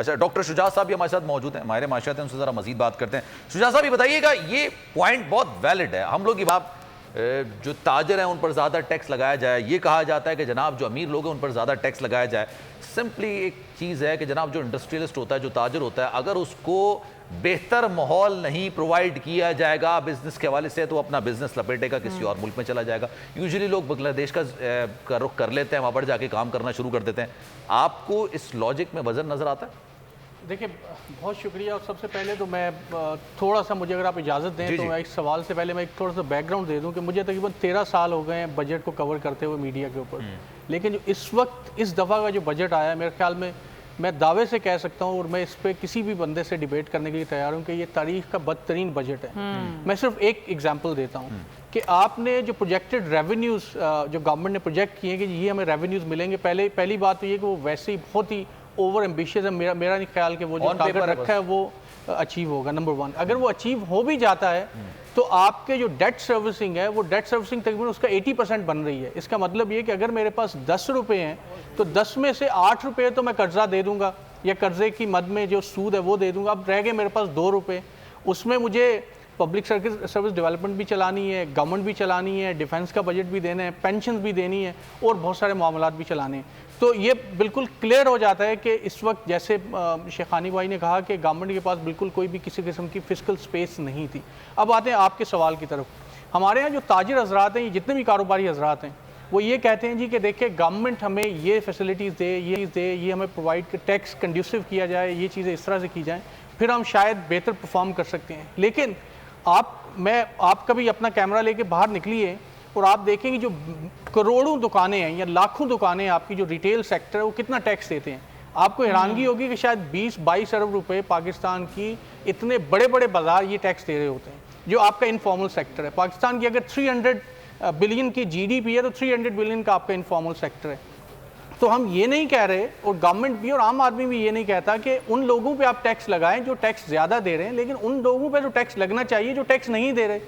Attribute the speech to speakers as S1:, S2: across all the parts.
S1: अच्छा, डॉक्टर शुजात साहब भी हमारे साथ मौजूद हैं, माहिर माशियात हैं, उनसे ज़रा मजीद बात करते हैं। शुजात साहब ये बताइएगा, ये पॉइंट बहुत वैलिड है। हम लोग की बात जो ताजर हैं उन पर ज़्यादा टैक्स लगाया जाए, ये कहा जाता है कि जनाब जो अमीर लोग हैं उन पर ज़्यादा टैक्स लगाया जाए। सिंपली एक चीज़ है कि जनाब जो इंडस्ट्रियलिस्ट होता है, जो ताजर होता है, अगर उसको बेहतर माहौल नहीं प्रोवाइड किया जाएगा बिजनेस के हवाले से, तो अपना बिजनेस लपेटेगा, किसी और मुल्क में चला जाएगा। यूजुअली लोग बांग्लादेश का रुख कर लेते हैं, वहाँ पर जाके काम करना शुरू कर देते हैं। आपको इस लॉजिक में वजन नज़र आता है?
S2: देखिए, बहुत शुक्रिया। और सबसे पहले तो मैं थोड़ा सा, मुझे अगर आप इजाज़त दें तो मैं इस सवाल से पहले मैं एक थोड़ा सा बैकग्राउंड दे दूं कि मुझे तकरीबन 13 साल हो गए हैं बजट को कवर करते हुए मीडिया के ऊपर। लेकिन जो इस वक्त इस दफ़ा का जो बजट आया, मेरे ख्याल में मैं दावे से कह सकता हूँ, और मैं इस पर किसी भी बंदे से डिबेट करने के लिए तैयार हूँ कि ये तारीख का बदतरीन बजट है। मैं सिर्फ एक एग्जाम्पल देता हूँ कि आपने जो प्रोजेक्टेड रेवेन्यूज़ जो गवर्नमेंट ने प्रोजेक्ट किए कि ये हमें रेवेन्यूज़ मिलेंगे, पहली बात तो ये कि वो वैसे ही बहुत ही ओवर एम्बिशियस है। मेरा नहीं ख्याल कि वो जो टारगेट रखा है वो अचीव होगा। नंबर 1, अगर वो अचीव हो भी जाता है तो आपके जो डेट सर्विसिंग है, वो डेट सर्विसिंग तकरीबन उसका 80% बन रही है। इसका मतलब ये कि अगर मेरे पास 10 रुपये हैं तो 10 में से 8 रुपये तो मैं कर्जा दे दूंगा, या कर्जे की मद में जो सूद है वो दे दूंगा। अब रह गए मेरे पास 2 रुपये, उसमें मुझे पब्लिक सर्विस डेवलपमेंट भी चलानी है, गवर्नमेंट भी चलानी है, डिफेंस का बजट भी देना है, पेंशन भी देनी है, और बहुत सारे मामलात भी चलाने हैं। तो ये बिल्कुल क्लियर हो जाता है कि इस वक्त, जैसे शेखानी भाई ने कहा कि गवर्नमेंट के पास बिल्कुल कोई भी किसी किस्म की फिस्कल स्पेस नहीं थी। अब आते हैं आपके सवाल की तरफ। हमारे यहाँ जो ताजिर हजरात हैं, जितने भी कारोबारी हजरात हैं, वो ये कहते हैं जी कि देखिए गवर्नमेंट हमें ये फैसिलिटीज़ दे, ये हमें प्रोवाइड, टैक्स कंड्यूसिव किया जाए, ये चीज़ें इस तरह से की जाएँ, फिर हम शायद बेहतर परफॉर्म कर सकते हैं। लेकिन आप कभी अपना कैमरा लेके बाहर निकलिए और आप देखेंगे जो करोड़ों दुकानें हैं या लाखों दुकानें, आपकी जो रिटेल सेक्टर है, वो कितना टैक्स देते हैं। आपको हैरानगी होगी कि शायद 20-22 अरब रुपए पाकिस्तान की इतने बड़े बड़े बाजार ये टैक्स दे रहे होते हैं, जो आपका इनफॉर्मल सेक्टर है। पाकिस्तान की अगर 300 बिलियन की GDP है तो 300 बिलियन का आपका इनफॉर्मल सेक्टर है। तो हम ये नहीं कह रहे, और गवर्नमेंट भी और आम आदमी भी ये नहीं कहता कि उन लोगों पे आप टैक्स लगाएं जो टैक्स ज़्यादा दे रहे हैं, लेकिन उन लोगों पे जो टैक्स लगना चाहिए जो टैक्स नहीं दे रहे।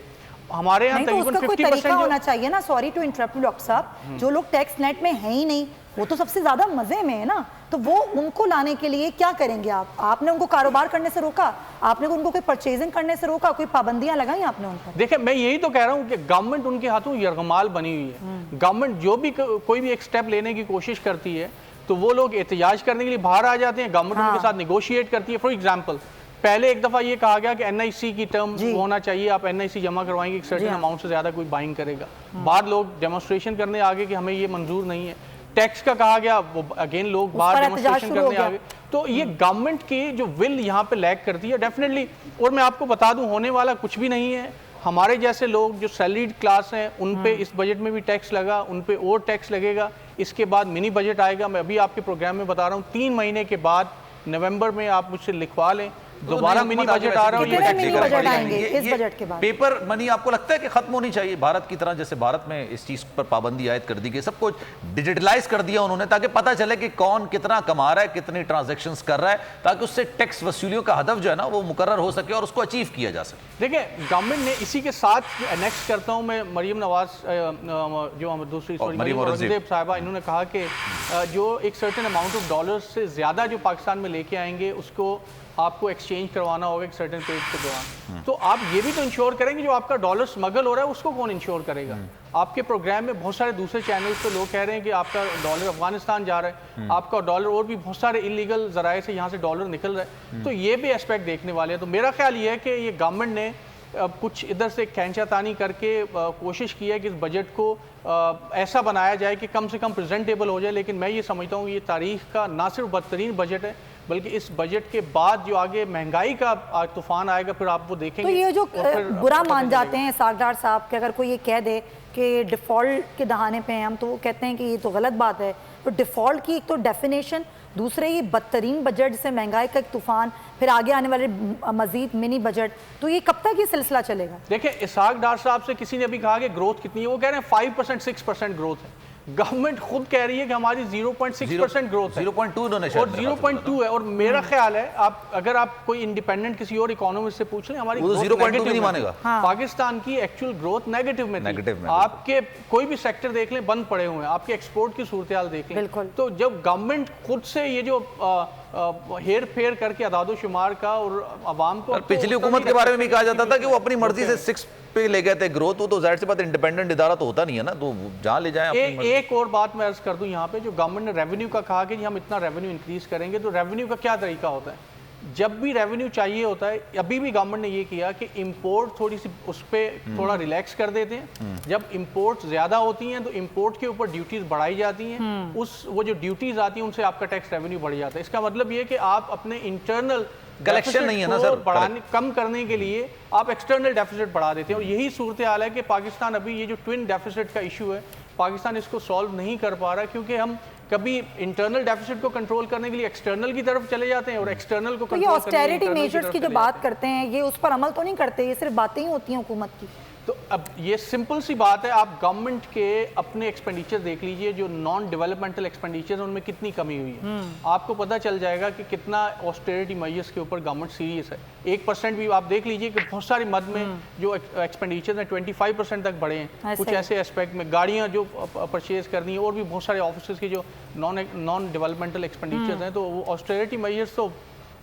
S2: हमारे यहाँ तकरीबन 50%
S3: होना चाहिए ना। सॉरी टू इंटरप्ट डॉक्टर साहब, जो लोग टैक्स नेट में है ही नहीं, वो तो सबसे ज्यादा मजे में है ना, तो वो उनको लाने के लिए क्या करेंगे आप? आपने उनको कारोबार करने से रोका, आपने उनको कोई परचेजिंग करने से रोका, कोई पाबंदियां लगाई आपने उन पर?
S2: देखिए, मैं यही तो कह रहा हूँ कि गवर्नमेंट उनके हाथों यरगमाल बनी हुई है। गवर्नमेंट जो भी कोई भी एक स्टेप लेने की कोशिश करती है तो वो लोग एहतजाज करने के लिए बाहर आ जाते हैं, गवर्नमेंट उनके साथ निगोशिएट करती है। फॉर एग्जाम्पल, पहले एक दफ़ा ये कहा गया कि NIC की टर्म होना चाहिए, आप NIC जमा करवाएंगे, एक सर्टेन अमाउंट से ज़्यादा कोई बाइंग करेगा। बाद लोग डेमोन्स्ट्रेशन करने आगे कि हमें ये मंजूर नहीं है। टैक्स का कहा गया, वो अगेन लोग बाहर डेमोन्स्ट्रेशन करने आगे। तो ये गवर्नमेंट की जो विल यहाँ पे लैक करती है डेफिनेटली। और मैं आपको बता दूँ, होने वाला कुछ भी नहीं है। हमारे जैसे लोग जो सैलरीड क्लास हैं, उन पे इस बजट में भी टैक्स लगा, उन पे और टैक्स लगेगा। इसके बाद मिनी बजट आएगा। मैं अभी आपके प्रोग्राम में बता रहा हूँ, 3 महीने के बाद नवंबर में आप मुझसे लिखवा लें, दोबारा मिनी बजट आ रहा है।
S1: पेपर मनी आपको लगता है कि खत्म होनी चाहिए भारत की तरह? जैसे भारत में इस चीज पर पाबंदी आयद कर दी गई, सब कुछ डिजिटलाइज कर दिया उन्होंने, ताकि पता चले कि कौन कितना कमा रहा है, कितनी ट्रांजैक्शंस कर रहा है, ताकि उससे टैक्स वसूलियों का हदफ जो है ना वो मुकर्रर हो सके और उसको अचीव किया जा सके।
S2: देखिए, गवर्नमेंट ने इसी के साथ नेक्स्ट करता हूँ मैं, मरियम नवाज जो दूसरी औरंगजेब साहिबा, इन्होंने कहा कि जो एक सर्टेन अमाउंट ऑफ डॉलर्स से ज़्यादा जो पाकिस्तान में लेके आएंगे उसको आपको एक्सचेंज करवाना होगा एक सर्टेन पीरियड के दौरान। तो आप ये भी तो इंश्योर करेंगे जो आपका डॉलर स्मगल हो रहा है उसको कौन इंश्योर करेगा? आपके प्रोग्राम में बहुत सारे दूसरे चैनल्स पे लोग कह रहे हैं कि आपका डॉलर अफगानिस्तान जा रहा है, आपका डॉलर और भी बहुत सारे इलीगल जराए से यहाँ से डॉलर निकल रहा है। तो ये भी एस्पेक्ट देखने वाले हैं। तो मेरा ख्याल ये है कि ये गवर्नमेंट ने कुछ इधर से खैंचातानी करके कोशिश की है कि इस बजट को ऐसा बनाया जाए कि कम से कम प्रेजेंटेबल हो जाए। लेकिन मैं ये समझता हूँ ये तारीख का ना सिर्फ बदतरीन बजट है, बल्कि इस बजट के बाद जो आगे महंगाई का तूफान आएगा, फिर आप वो देखेंगे।
S3: तो ये जो बुरा मान जाते हैं सागदार साहब कि अगर कोई ये कह दे कि डिफ़ॉल्ट के दहाने पे हैं हम, तो वो कहते हैं कि ये तो गलत बात है। तो डिफ़ॉल्ट की एक तो डेफिनेशन, दूसरे ये बदतरीन बजट से महंगाई का एक तूफान, फिर आगे आने वाले मजीद मिनी बजट, तो ये कब तक ये सिलसिला चलेगा?
S2: देखिए, इसाक डार साहब से किसी ने अभी कहा कि ग्रोथ कितनी है, वो कह रहे हैं 5% 6% ग्रोथ है। गवर्नमेंट खुद कह रही है कि हमारी 0.6% ग्रोथ है,
S1: 0.2
S2: और 0.2 है। और मेरा ख्याल है अगर आप कोई इंडिपेंडेंट किसी और इकोनॉमिस्ट से पूछ लें, हमारी
S1: 0.2 नहीं मानेगा।
S2: पाकिस्तान की एक्चुअल ग्रोथ नेगेटिव में थी। आपके कोई भी सेक्टर देख लें बंद पड़े हुए हैं, आपके एक्सपोर्ट की सूरत हाल देख लें। तो जब गवर्नमेंट खुद से ये जो हेर फेर करके अदादो शुमार का और आवाम को।
S1: पिछली हुकूमत के बारे में भी कहा जाता था कि वो अपनी मर्जी से 6 पे ले गए थे ग्रोथ, वो तो जाहिर सी बात इंडिपेंडेंट इदारा तो होता नहीं है ना, तो जहाँ ले जाएं अपनी मर्जी।
S2: एक और बात मैं अर्ज कर दूं यहाँ पे, जो गवर्नमेंट ने रेवेन्यू का कहा कि जी हम इतना रेवेन्यू इंक्रीज करेंगे, तो रेवेन्यू का क्या तरीका होता है? जब भी रेवेन्यू चाहिए होता है, अभी भी गवर्नमेंट ने ये किया कि इंपोर्ट थोड़ी सी उस पर थोड़ा रिलैक्स कर देते हैं। जब इंपोर्ट ज्यादा होती हैं तो इंपोर्ट के ऊपर ड्यूटीज बढ़ाई जाती हैं, वो जो ड्यूटीज आती हैं उनसे आपका टैक्स रेवेन्यू बढ़ जाता है। इसका मतलब ये कि आप अपने इंटरनल
S1: कलेक्शन नहीं है ना सर,
S2: बढ़ाने कम करने के लिए आप एक्सटर्नल डेफिसिट बढ़ा देते हैं। और यही सूरत हाल है कि पाकिस्तान अभी ये जो ट्विन डेफिसिट का इशू है, पाकिस्तान इसको सॉल्व नहीं कर पा रहा, क्योंकि हम कभी इंटरनल डेफिसिट को कंट्रोल करने के लिए एक्सटर्नल की तरफ चले जाते हैं और एक्सटर्नल को
S3: तो ये ऑस्टेरिटी मेजर्स की जो बात करते हैं, ये उस पर अमल तो नहीं करते, ये सिर्फ बातें ही होती हैं हुकूमत की।
S2: तो अब ये सिंपल सी बात है, आप गवर्नमेंट के अपने एक्सपेंडिचर देख लीजिए, जो नॉन डेवलपमेंटल एक्सपेंडिचर उनमें कितनी कमी हुई है। आपको पता चल जाएगा कि कितना ऑस्टेरिटी मेजर्स के ऊपर गवर्नमेंट सीरियस है। 1% भी आप देख लीजिए कि बहुत सारी मद में जो एक्सपेंडिचर हैं 25% तक बढ़े हैं। कुछ ऐसे एस्पेक्ट में गाड़ियाँ जो परचेज करनी है, और भी बहुत सारे ऑफिस के जो नॉन डेवलपमेंटल एक्सपेंडिचर्स हैं, तो वो ऑस्टेरिटी मेजर्स तो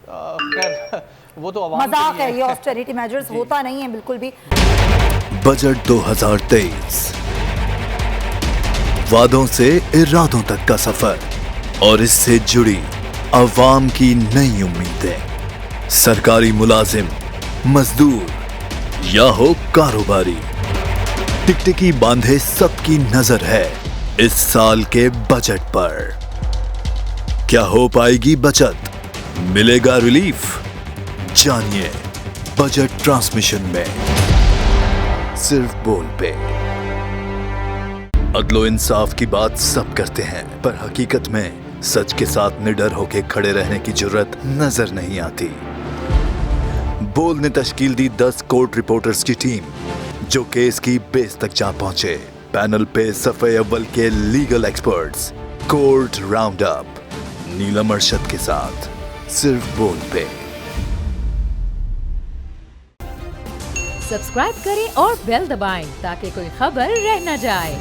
S2: खैर वो तो
S3: मजाक है, ये ऑस्टेरिटी मेजर्स होता नहीं है बिल्कुल भी।
S4: बजट 2023, वादों से इरादों तक का सफर और इससे जुड़ी अवाम की नई उम्मीदें। सरकारी मुलाजिम, मजदूर या हो कारोबारी, टिकटिकी बांधे सबकी नजर है इस साल के बजट पर। क्या हो पाएगी बचत, मिलेगा रिलीफ? जानिए बजट ट्रांसमिशन में, सिर्फ बोल पे। अदलो इंसाफ की बात सब करते हैं, पर हकीकत में सच के साथ निडर होके खड़े रहने की जुर्रत नजर नहीं आती। बोल ने तश्कील दी 10 कोर्ट रिपोर्टर्स की टीम, जो केस की बेस तक जा पहुंचे। पैनल पे सफे अव्वल के legal experts, court round up, Neelam Arshad के साथ, सिर्फ बोल पे।
S5: सब्सक्राइब करें और बेल दबाएं ताकि कोई खबर रह न जाए।